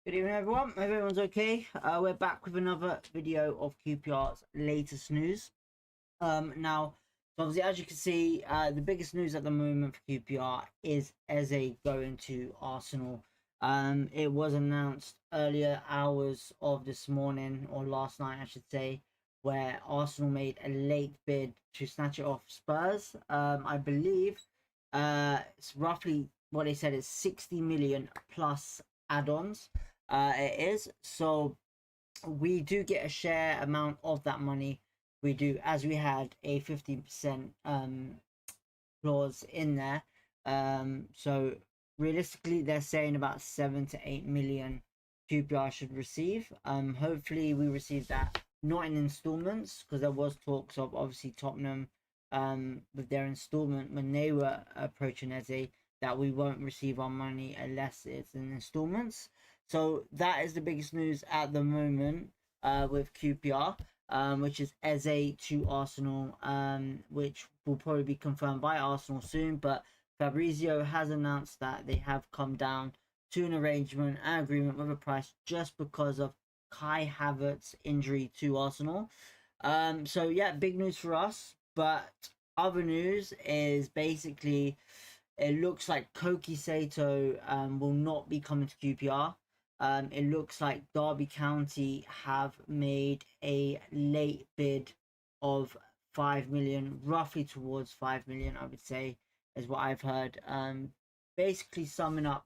Good evening, everyone. Hope everyone's okay. We're back with another video of QPR's latest news. Now, so obviously, as you can see, the biggest news at the moment for QPR is EZE going to Arsenal. It was announced earlier hours of this morning, or last night, I should say, where Arsenal made a late bid to snatch it off Spurs. I believe it's roughly what they said is 60 million plus add-ons. It is so we do get a share amount of that money. We do, as we had a 15% clause in there. So realistically, they're saying about 7 to 8 million QPR should receive. Hopefully we receive that not in installments, because there was talks of obviously Tottenham with their installment when they were approaching EZE, that we won't receive our money unless it's in installments. So that is the biggest news at the moment with QPR, which is EZE to Arsenal, which will probably be confirmed by Arsenal soon. But Fabrizio has announced that they have come down to an arrangement and agreement with a price just because of Kai Havertz's injury to Arsenal. So yeah, big news for us. But other news is basically it looks like Koki Sato will not be coming to QPR. It looks like Derby County have made a late bid of 5 million, roughly towards 5 million, I would say, is what I've heard. Basically summing up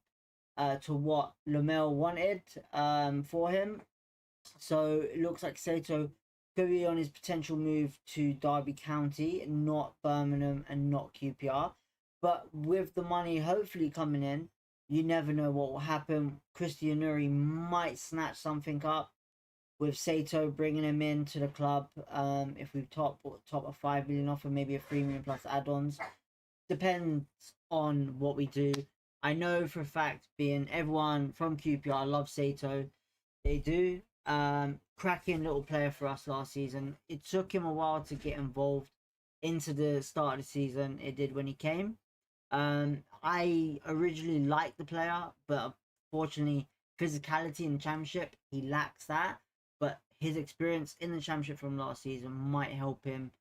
to what Lamel wanted for him. So it looks like Sato could be on his potential move to Derby County, not Birmingham and not QPR. But with the money hopefully coming in, you never know what will happen. Christian Nuri might snatch something up with Sato, bringing him into the club. If we top a 5 million offer, maybe a 3 million plus add-ons. Depends on what we do. I know for a fact, being everyone from QPR loves Sato. They do. Cracking little player for us last season. It took him a while to get involved into the start of the season. It did when he came. I originally liked the player, but unfortunately, physicality in the championship, he lacks that. But his experience in the championship from last season might help him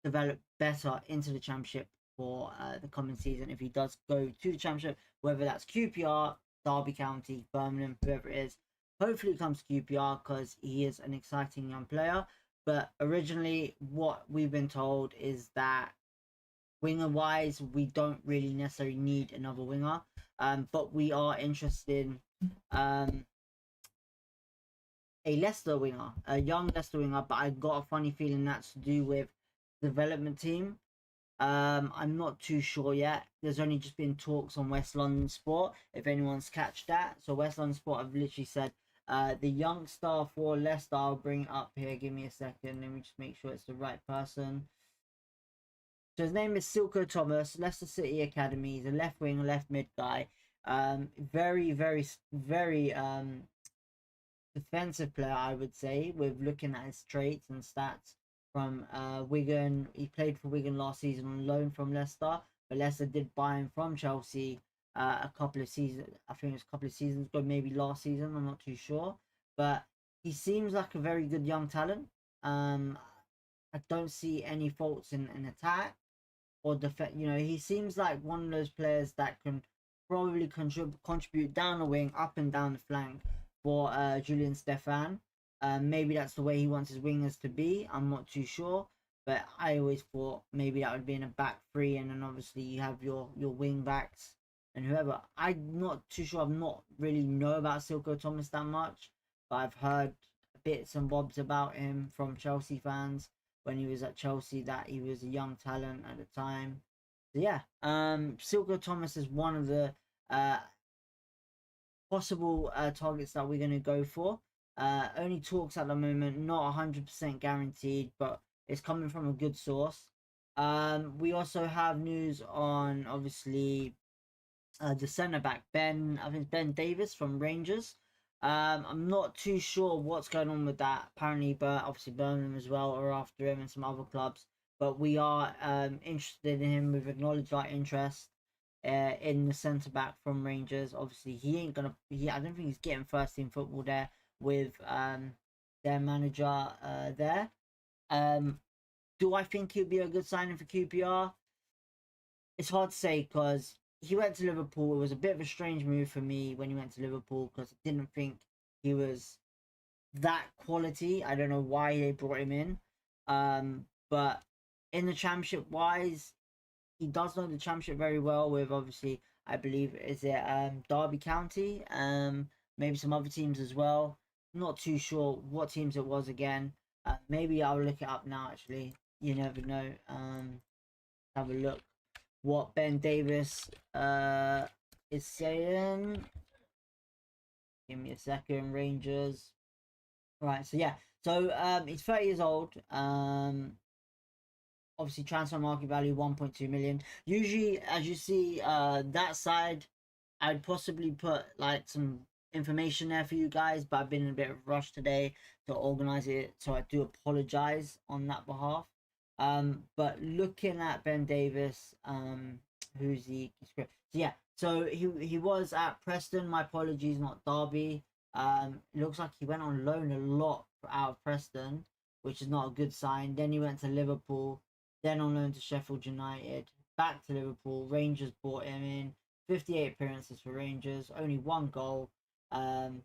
develop better into the championship for the coming season if he does go to the championship, whether that's QPR, Derby County, Birmingham, whoever it is. Hopefully it comes to QPR because he is an exciting young player. But originally, what we've been told is that winger wise, we don't really necessarily need another winger, but we are interested in a Leicester winger, a young Leicester winger. But I got a funny feeling that's to do with development team. I'm not too sure yet. There's only just been talks on West London Sport, if anyone's catched that. So West London Sport have literally said the youngster for Leicester, I'll bring it up here, give me a second, let me just make sure it's the right person. So his name is Silko Thomas, Leicester City Academy. He's a left wing, left mid guy. Very defensive player, I would say, with looking at his traits and stats from Wigan. He played for Wigan last season on loan from Leicester, but Leicester did buy him from Chelsea a couple of seasons. I think it was a couple of seasons ago, maybe last season. I'm not too sure, but he seems like a very good young talent. I don't see any faults in attack or defense. You know, he seems like one of those players that can probably contribute down the wing, up and down the flank for Julian Stefan. Maybe that's the way he wants his wingers to be. I'm not too sure, but I always thought maybe that would be in a back three, and then obviously you have your wing backs and whoever. I'm not too sure. I've not really know about Silko Thomas that much, but I've heard bits and bobs about him from Chelsea fans when he was at Chelsea, that he was a young talent at the time. So yeah, Silko Thomas is one of the possible targets that we're going to go for. Only talks at the moment, not 100% guaranteed, but it's coming from a good source. We also have news on obviously the centre back Ben. I think Ben Davis from Rangers. I'm not too sure what's going on with that. Apparently, but obviously Birmingham as well are after him and some other clubs. But we are interested in him. We've acknowledged our interest. in the centre back from Rangers. Obviously, he ain't gonna. I don't think he's getting first team football there with their manager there. Do I think he'd be a good signing for QPR? It's hard to say because he went to Liverpool. It was a bit of a strange move for me when he went to Liverpool because I didn't think he was that quality. I don't know why they brought him in. But in the championship wise, he does know the championship very well with obviously I believe is it Derby County, maybe some other teams as well. Not too sure what teams it was again. Maybe I'll look it up now actually. You never know. Have a look what Ben Davis is saying. Give me a second, Rangers. Right, so yeah. So he's 30 years old. Obviously transfer market value 1.2 million. Usually, as you see, that side, I'd possibly put like some information there for you guys, but I've been in a bit of a rush today to organize it, so I do apologize on that behalf. But looking at Ben Davis, who's he? So yeah, so he was at Preston. My apologies, not Derby. It looks like he went on loan a lot out of Preston, which is not a good sign. Then he went to Liverpool, then on loan to Sheffield United, back to Liverpool. Rangers bought him in. 58 appearances for Rangers, only 1 goal. Then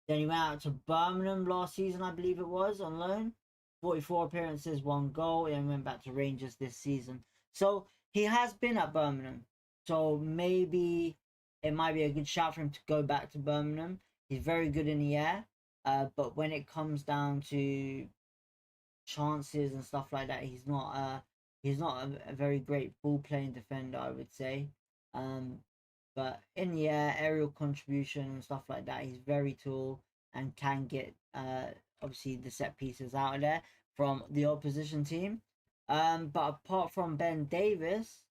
he went out to Birmingham last season, I believe it was, on loan. 44 appearances, 1 goal, and went back to Rangers this season. So he has been at Birmingham. So maybe it might be a good shout for him to go back to Birmingham. He's very good in the air. But when it comes down to chances and stuff like that, he's not a very great ball playing defender, I would say. But in the air, aerial contribution and stuff like that, he's very tall and can get obviously the set pieces out of there from the opposition team. But apart from Ben Davis,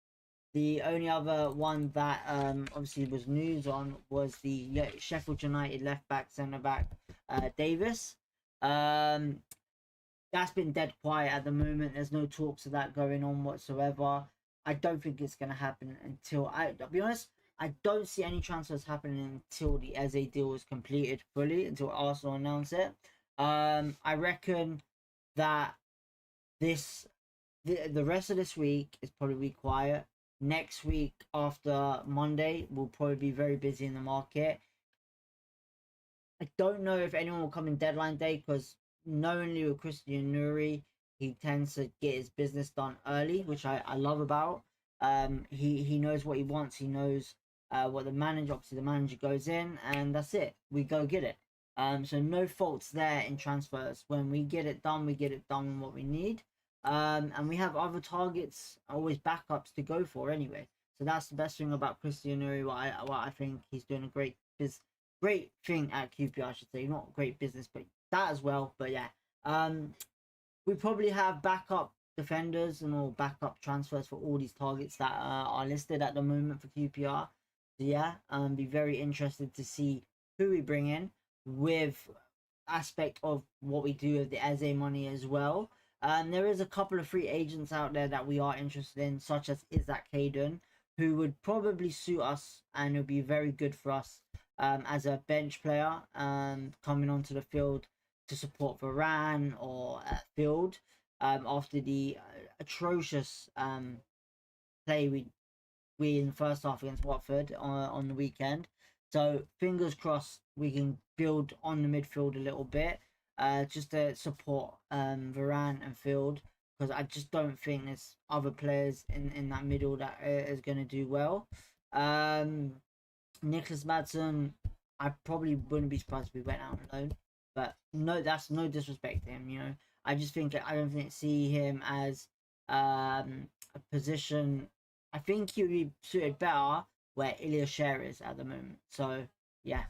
the only other one that obviously was news on was the Sheffield United left back, centre back Davis. That's been dead quiet at the moment. There's no talks of that going on whatsoever. I don't think it's going to happen until I'll be honest. I don't see any transfers happening until the EZE deal is completed fully, until Arsenal announce it. I reckon that the rest of this week is probably quiet. Next week after Monday, we'll probably be very busy in the market. I don't know if anyone will come in deadline day because knowingly with Christian Nuri, he tends to get his business done early, which I love about. He knows what he wants. He knows what the manager, obviously the manager goes in, and that's it. We go get it. So no faults there in transfers. When we get it done what we need. And we have other targets, always backups to go for anyway. So that's the best thing about Christian Nuri. What I think he's doing a great thing at QPR, I should say. Not great business, but that as well. But yeah, we probably have backup defenders and all backup transfers for all these targets that are listed at the moment for QPR. So yeah, be very interested to see who we bring in with aspect of what we do with the EZE money as well. There is a couple of free agents out there that we are interested in, such as ITZYEBOIDB, who would probably suit us and would be very good for us as a bench player coming onto the field to support Varane or Field after the atrocious play we in the first half against Watford on the weekend. So fingers crossed we can build on the midfield a little bit just to support Varane and Field, because I just don't think there's other players in that middle that is going to do well. Nicholas Madsen, I probably wouldn't be surprised if we went out on loan, but no, that's no disrespect to him. You know, I just think I don't see him as a position. I think he would be suited better where Ilyasher is at the moment. So yeah,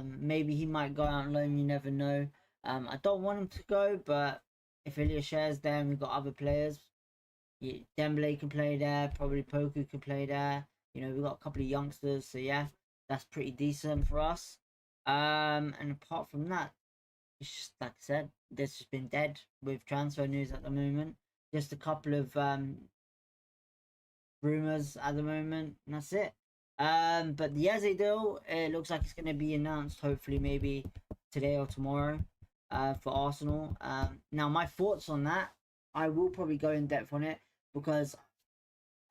maybe he might go out on loan. You never know. I don't want him to go, but if Ilyasher is there and we've got other players, Dembele can play there. Probably Poku can play there. You know, we've got a couple of youngsters, so yeah, that's pretty decent for us. And apart from that, it's just like I said, this has been dead with transfer news at the moment. Just a couple of rumors at the moment, and that's it. But the EZE deal, it looks like it's going to be announced hopefully maybe today or tomorrow for Arsenal. Now my thoughts on that, I will probably go in depth on it because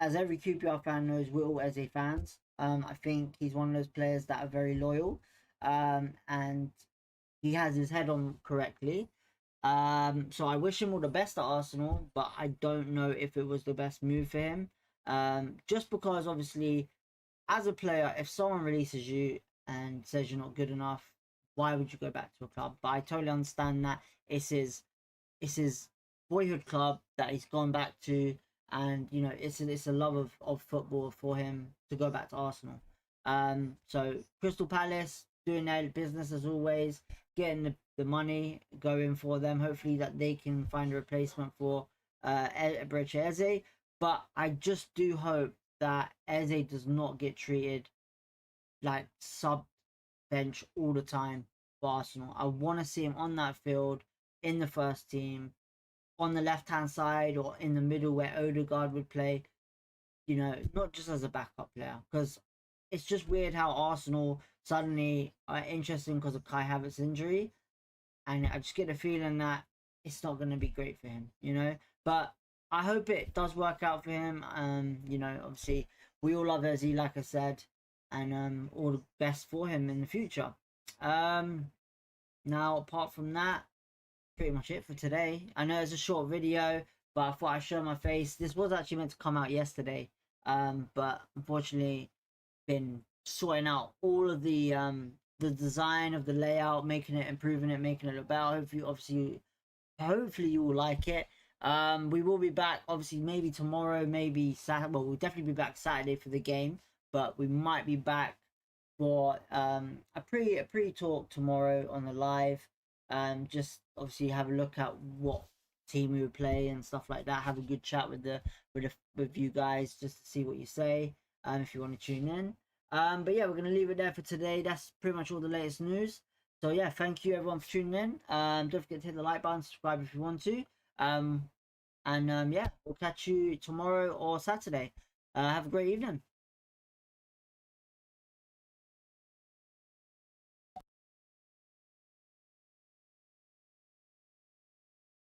as every QPR fan knows, we're all EZE fans. I think he's one of those players that are very loyal, and he has his head on correctly. So I wish him all the best at Arsenal, but I don't know if it was the best move for him. Just because obviously, as a player, if someone releases you and says you're not good enough, why would you go back to a club? But I totally understand that it's his boyhood club that he's gone back to, and you know it's a love of football for him to go back to Arsenal. So Crystal Palace doing their business as always, getting the money going for them. Hopefully that they can find a replacement for Eze. But I just do hope that Eze does not get treated like sub bench all the time for Arsenal. I want to see him on that field in the first team, on the left hand side or in the middle where Odegaard would play. You know, not just as a backup player, because it's just weird how Arsenal suddenly are interesting because of Kai Havertz's injury, and I just get the feeling that it's not going to be great for him, you know. But I hope it does work out for him. You know, obviously we all love Eze, like I said, and all the best for him in the future. Now apart from that, pretty much it for today. I know it's a short video, but I thought I'd show my face. This was actually meant to come out yesterday, but unfortunately been sorting out all of the design of the layout, making it, improving it, making it look better. Hopefully you will like it. We will be back obviously maybe tomorrow, maybe Saturday. Well, we'll definitely be back Saturday for the game, but we might be back for a pre talk tomorrow on the live. Just obviously have a look at what team we would play and stuff like that. Have a good chat with you guys just to see what you say. If you want to tune in. But yeah, we're gonna leave it there for today. That's pretty much all the latest news. So yeah, thank you everyone for tuning in. Don't forget to hit the like button, subscribe if you want to. Yeah, we'll catch you tomorrow or Saturday. Have a great evening.